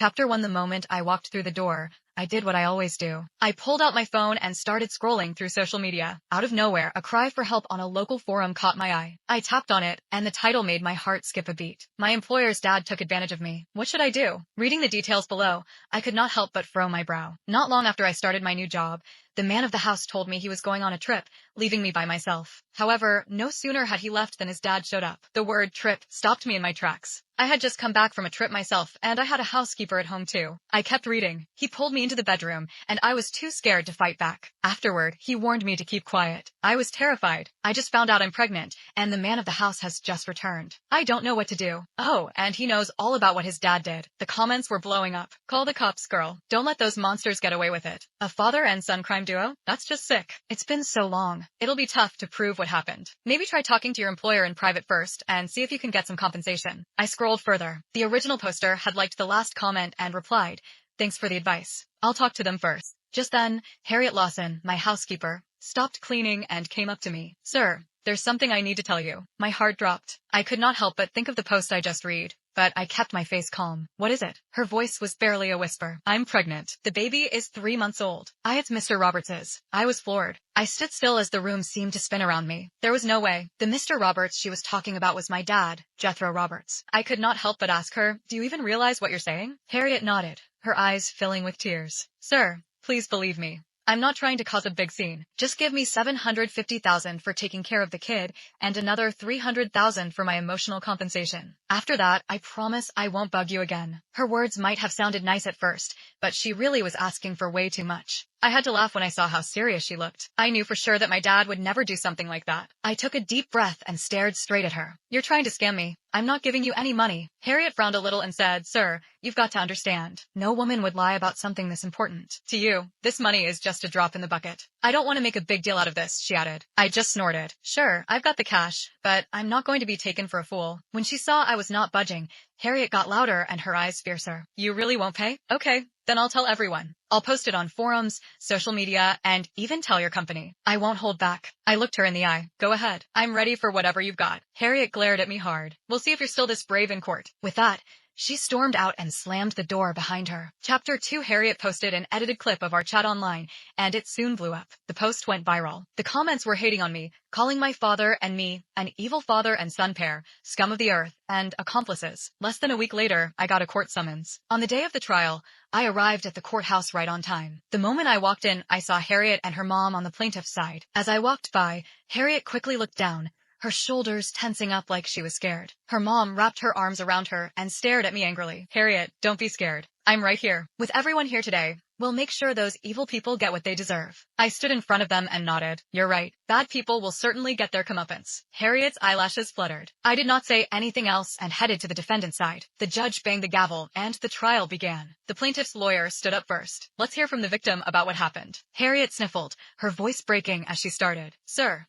Chapter 1. The moment I walked through the door, I did what I always do. I pulled out my phone and started scrolling through social media. Out of nowhere, a cry for help on a local forum caught my eye. I tapped on it, and the title made my heart skip a beat. My employer's dad took advantage of me. What should I do? Reading the details below, I could not help but furrow my brow. Not long after I started my new job, the man of the house told me he was going on a trip, leaving me by myself. However, no sooner had he left than his dad showed up. The word trip stopped me in my tracks. I had just come back from a trip myself, and I had a housekeeper at home too. I kept reading. He pulled me into the bedroom, and I was too scared to fight back. Afterward, he warned me to keep quiet. I was terrified. I just found out I'm pregnant, and the man of the house has just returned. I don't know what to do. Oh, and he knows all about what his dad did. The comments were blowing up. Call the cops, girl. Don't let those monsters get away with it. A father and son crime duo? That's just sick. It's been so long. It'll be tough to prove what happened. Maybe try talking to your employer in private first and see if you can get some compensation. I scrolled further. The original poster had liked the last comment and replied, "Thanks for the advice. I'll talk to them first." Just then, Harriet Lawson, my housekeeper, stopped cleaning and came up to me. "Sir, there's something I need to tell you." My heart dropped. I could not help but think of the post I just read, but I kept my face calm. "What is it?" Her voice was barely a whisper. "I'm pregnant. The baby is 3 months old." It's Mr. Roberts's. I was floored. I stood still as the room seemed to spin around me. There was no way. The Mr. Roberts she was talking about was my dad, Jethro Roberts. I could not help but ask her, "Do you even realize what you're saying?" Harriet nodded, her eyes filling with tears. "Sir, please believe me. I'm not trying to cause a big scene. Just give me $750,000 for taking care of the kid and another $300,000 for my emotional compensation. After that, I promise I won't bug you again." Her words might have sounded nice at first, but she really was asking for way too much. I had to laugh when I saw how serious she looked. I knew for sure that my dad would never do something like that. I took a deep breath and stared straight at her. "You're trying to scam me. I'm not giving you any money." Harriet frowned a little and said, "Sir, you've got to understand. No woman would lie about something this important. To you, this money is just a drop in the bucket." "I don't want to make a big deal out of this," she added. I just snorted. "Sure, I've got the cash, but I'm not going to be taken for a fool." When she saw I was not budging, Harriet got louder and her eyes fiercer. "You really won't pay? Okay, then I'll tell everyone. I'll post it on forums, social media, and even tell your company. I won't hold back." I looked her in the eye. "Go ahead. I'm ready for whatever you've got." Harriet glared at me hard. "We'll see if you're still this brave in court." With that, she stormed out and slammed the door behind her. Chapter 2. Harriet posted an edited clip of our chat online, and it soon blew up. The post went viral. The comments were hating on me, calling my father and me an evil father and son pair, scum of the earth, and accomplices. Less than a week later, I got a court summons. On the day of the trial, I arrived at the courthouse right on time. The moment I walked in, I saw Harriet and her mom on the plaintiff's side. As I walked by, Harriet quickly looked down, her shoulders tensing up like she was scared. Her mom wrapped her arms around her and stared at me angrily. "Harriet, don't be scared. I'm right here. With everyone here today, we'll make sure those evil people get what they deserve." I stood in front of them and nodded. "You're right. Bad people will certainly get their comeuppance." Harriet's eyelashes fluttered. I did not say anything else and headed to the defendant's side. The judge banged the gavel and the trial began. The plaintiff's lawyer stood up first. "Let's hear from the victim about what happened." Harriet sniffled, her voice breaking as she started. "Sir,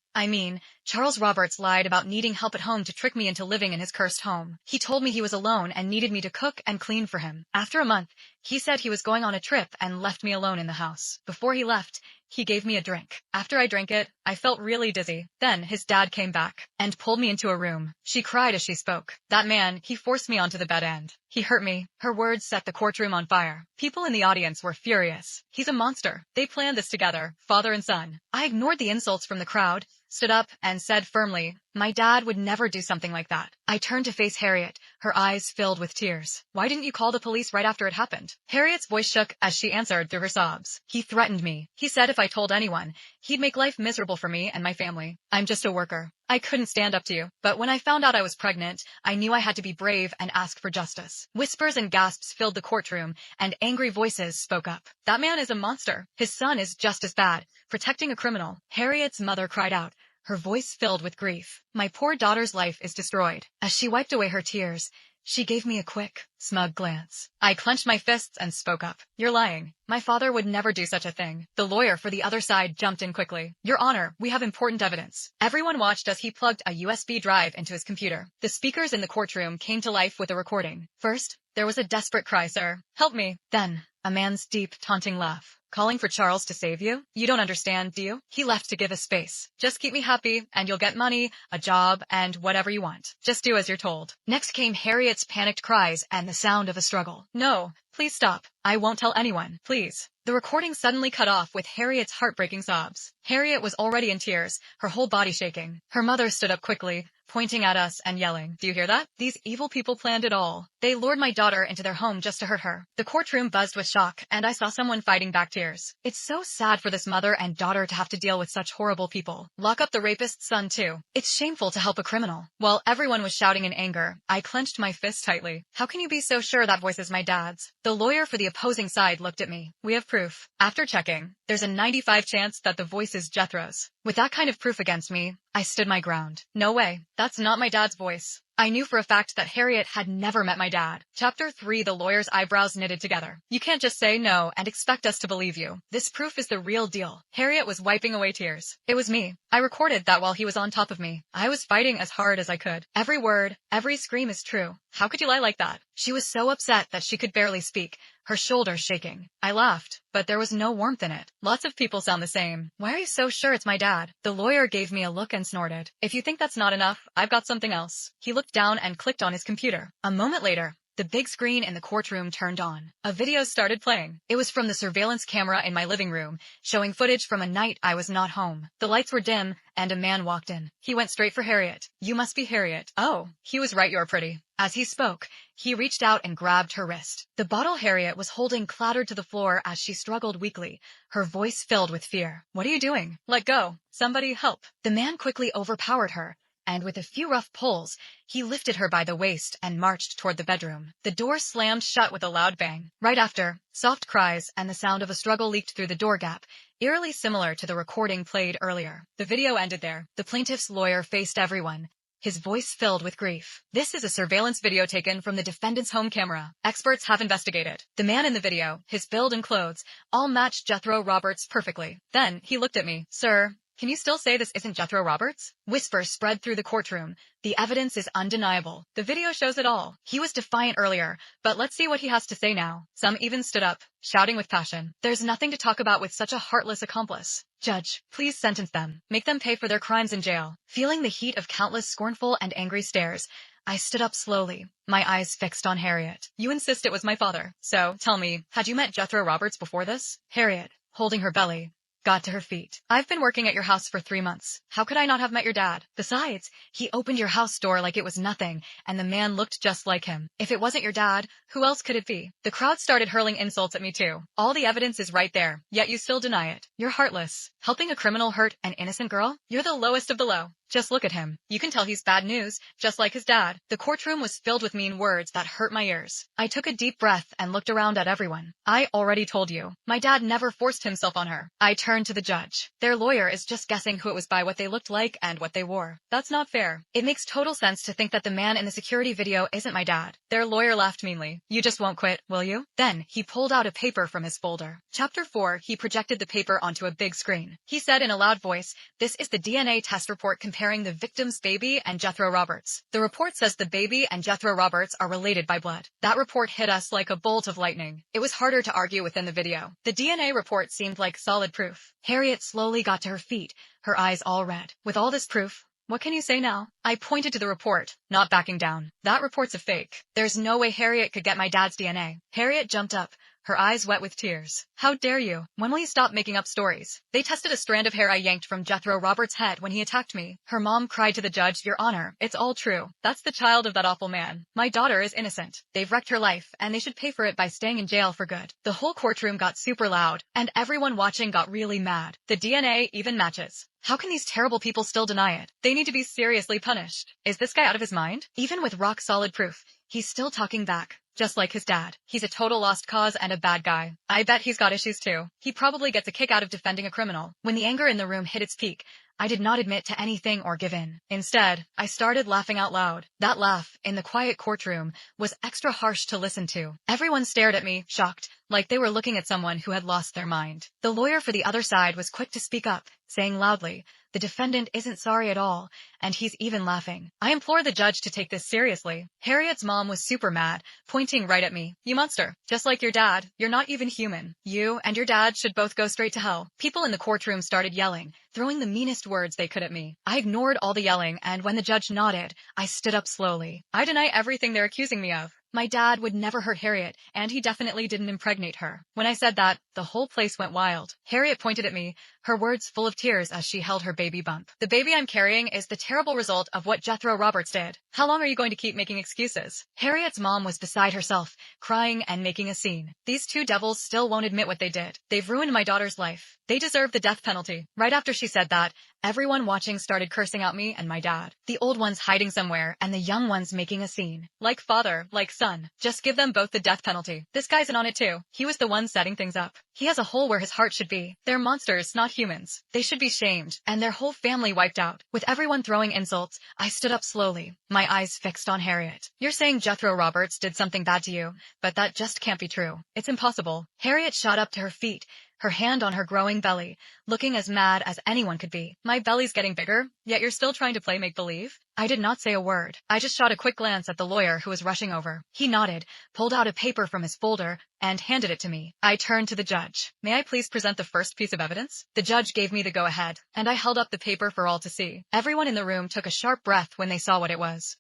Charles Roberts lied about needing help at home to trick me into living in his cursed home. He told me he was alone and needed me to cook and clean for him. After a month, he said he was going on a trip and left me alone in the house. Before he left, he gave me a drink. After I drank it, I felt really dizzy. Then his dad came back and pulled me into a room." She cried as she spoke. "That man, he forced me onto the bed and he hurt me." Her words set the courtroom on fire. People in the audience were furious. "He's a monster. They planned this together, father and son." I ignored the insults from the crowd, stood up, and said firmly, "My dad would never do something like that." I turned to face Harriet, her eyes filled with tears. "Why didn't you call the police right after it happened?" Harriet's voice shook as she answered through her sobs. "He threatened me. He said if I told anyone, he'd make life miserable for me and my family. I'm just a worker. I couldn't stand up to you. But when I found out I was pregnant, I knew I had to be brave and ask for justice." Whispers and gasps filled the courtroom, and angry voices spoke up. "That man is a monster. His son is just as bad, protecting a criminal." Harriet's mother cried out, her voice filled with grief. "My poor daughter's life is destroyed." As she wiped away her tears, she gave me a quick, smug glance. I clenched my fists and spoke up. "You're lying. My father would never do such a thing." The lawyer for the other side jumped in quickly. "Your Honor, we have important evidence." Everyone watched as he plugged a USB drive into his computer. The speakers in the courtroom came to life with a recording. First, there was a desperate cry, "Sir, help me." Then, a man's deep, taunting laugh. Calling for Charles to save you? You don't understand, do you? He left to give us space. Just keep me happy, and you'll get money, a job, and whatever you want. Just do as you're told. Next came Harriet's panicked cries and the sound of a struggle. No, please stop. I won't tell anyone, please. The recording suddenly cut off with Harriet's heartbreaking sobs. Harriet was already in tears, her whole body shaking. Her mother stood up quickly, pointing at us and yelling, "Do you hear that? These evil people planned it all. They lured my daughter into their home just to hurt her." The courtroom buzzed with shock, and I saw someone fighting back tears. It's so sad for this mother and daughter to have to deal with such horrible people. Lock up the rapist's son, too. It's shameful to help a criminal. While everyone was shouting in anger, I clenched my fist tightly. How can you be so sure that voice is my dad's? The lawyer for the opposing side looked at me. We have proof. After checking, there's a 95% chance that the voice is Jethro's. With that kind of proof against me, I stood my ground. No way. That's not my dad's voice. I knew for a fact that Harriet had never met my dad. Chapter 3. The lawyer's eyebrows knitted together. You can't just say no and expect us to believe you. This proof is the real deal. Harriet was wiping away tears. It was me. I recorded that while he was on top of me. I was fighting as hard as I could. Every word, every scream is true. How could you lie like that? She was so upset that she could barely speak, her shoulders shaking. I laughed, but there was no warmth in it. Lots of people sound the same. Why are you so sure it's my dad? The lawyer gave me a look and snorted. If you think that's not enough, I've got something else. He looked down and clicked on his computer. A moment later, the big screen in the courtroom turned on. A video started playing. It was from the surveillance camera in my living room, showing footage from a night I was not home. The lights were dim, and a man walked in. He went straight for Harriet. "You must be Harriet." "Oh, he was right, you're pretty." As he spoke, he reached out and grabbed her wrist. The bottle Harriet was holding clattered to the floor as she struggled weakly, her voice filled with fear. "What are you doing? Let go. Somebody help." The man quickly overpowered her, and with a few rough pulls, he lifted her by the waist and marched toward the bedroom. The door slammed shut with a loud bang. Right after, soft cries and the sound of a struggle leaked through the door gap, eerily similar to the recording played earlier. The video ended there. The plaintiff's lawyer faced everyone, his voice filled with grief. "This is a surveillance video taken from the defendant's home camera. Experts have investigated. The man in the video, his build and clothes, all matched Jethro Roberts perfectly." Then he looked at me. "Sir, can you still say this isn't Jethro Roberts?" Whispers spread through the courtroom. The evidence is undeniable. The video shows it all. He was defiant earlier, but let's see what he has to say now. Some even stood up, shouting with passion. There's nothing to talk about with such a heartless accomplice. Judge, please sentence them. Make them pay for their crimes in jail. Feeling the heat of countless scornful and angry stares, I stood up slowly, my eyes fixed on Harriet. "You insist it was my father. So, tell me, had you met Jethro Roberts before this?" Harriet, holding her belly, got to her feet. "I've been working at your house for 3 months. How could I not have met your dad? Besides, he opened your house door like it was nothing, and the man looked just like him. If it wasn't your dad, who else could it be?" The crowd started hurling insults at me too. "All the evidence is right there, yet you still deny it. You're heartless. Helping a criminal hurt an innocent girl? You're the lowest of the low. Just look at him. You can tell he's bad news, just like his dad." The courtroom was filled with mean words that hurt my ears. I took a deep breath and looked around at everyone. "I already told you. My dad never forced himself on her." I turned to the judge. "Their lawyer is just guessing who it was by what they looked like and what they wore. That's not fair. It makes total sense to think that the man in the security video isn't my dad." Their lawyer laughed meanly. "You just won't quit, will you?" Then he pulled out a paper from his folder. Chapter 4. He projected the paper onto a big screen. He said in a loud voice, "This is the DNA test report comparing the victim's baby and Jethro Roberts. The report says the baby and Jethro Roberts are related by blood." That report hit us like a bolt of lightning. It was harder to argue within the video. The DNA report seemed like solid proof. Harriet slowly got to her feet, her eyes all red. "With all this proof, what can you say now?" I pointed to the report, not backing down. "That report's a fake. There's no way Harriet could get my dad's DNA." Harriet jumped up, her eyes wet with tears. "How dare you? When will you stop making up stories? They tested a strand of hair I yanked from Jethro Roberts' head when he attacked me." Her mom cried to the judge, "Your Honor, it's all true. That's the child of that awful man. My daughter is innocent. They've wrecked her life, and they should pay for it by staying in jail for good." The whole courtroom got super loud, and everyone watching got really mad. The DNA even matches. How can these terrible people still deny it? They need to be seriously punished. Is this guy out of his mind? Even with rock-solid proof, he's still talking back. Just like his dad. He's a total lost cause and a bad guy. I bet he's got issues too. He probably gets a kick out of defending a criminal. When the anger in the room hit its peak, I did not admit to anything or give in. Instead, I started laughing out loud. That laugh, in the quiet courtroom, was extra harsh to listen to. Everyone stared at me, shocked, like they were looking at someone who had lost their mind. The lawyer for the other side was quick to speak up, saying loudly, "The defendant isn't sorry at all, and he's even laughing." I implore the judge to take this seriously. Harriet's mom was super mad, pointing right at me. "You monster. Just like your dad, you're not even human. You and your dad should both go straight to hell." People in the courtroom started yelling, throwing the meanest words they could at me. I ignored all the yelling, and when the judge nodded, I stood up slowly. "I deny everything they're accusing me of. My dad would never hurt Harriet, and he definitely didn't impregnate her." When I said that, the whole place went wild. Harriet pointed at me, her words full of tears as she held her baby bump. "The baby I'm carrying is the terrible result of what Jethro Roberts did. How long are you going to keep making excuses?" Harriet's mom was beside herself, crying and making a scene. "These two devils still won't admit what they did. They've ruined my daughter's life. They deserve the death penalty." Right after she said that, everyone watching started cursing out me and my dad. The old ones hiding somewhere and the young ones making a scene. Like father, like son. Just give them both the death penalty. This guy's in on it too. He was the one setting things up. He has a hole where his heart should be. They're monsters, not humans. They should be shamed, and their whole family wiped out. With everyone throwing insults, I stood up slowly, my eyes fixed on Harriet. "You're saying Jethro Roberts did something bad to you, but that just can't be true. It's impossible." Harriet shot up to her feet, her hand on her growing belly, looking as mad as anyone could be. "My belly's getting bigger, yet you're still trying to play make-believe?" I did not say a word. I just shot a quick glance at the lawyer who was rushing over. He nodded, pulled out a paper from his folder, and handed it to me. I turned to the judge. "May I please present the first piece of evidence?" The judge gave me the go-ahead, and I held up the paper for all to see. Everyone in the room took a sharp breath when they saw what it was.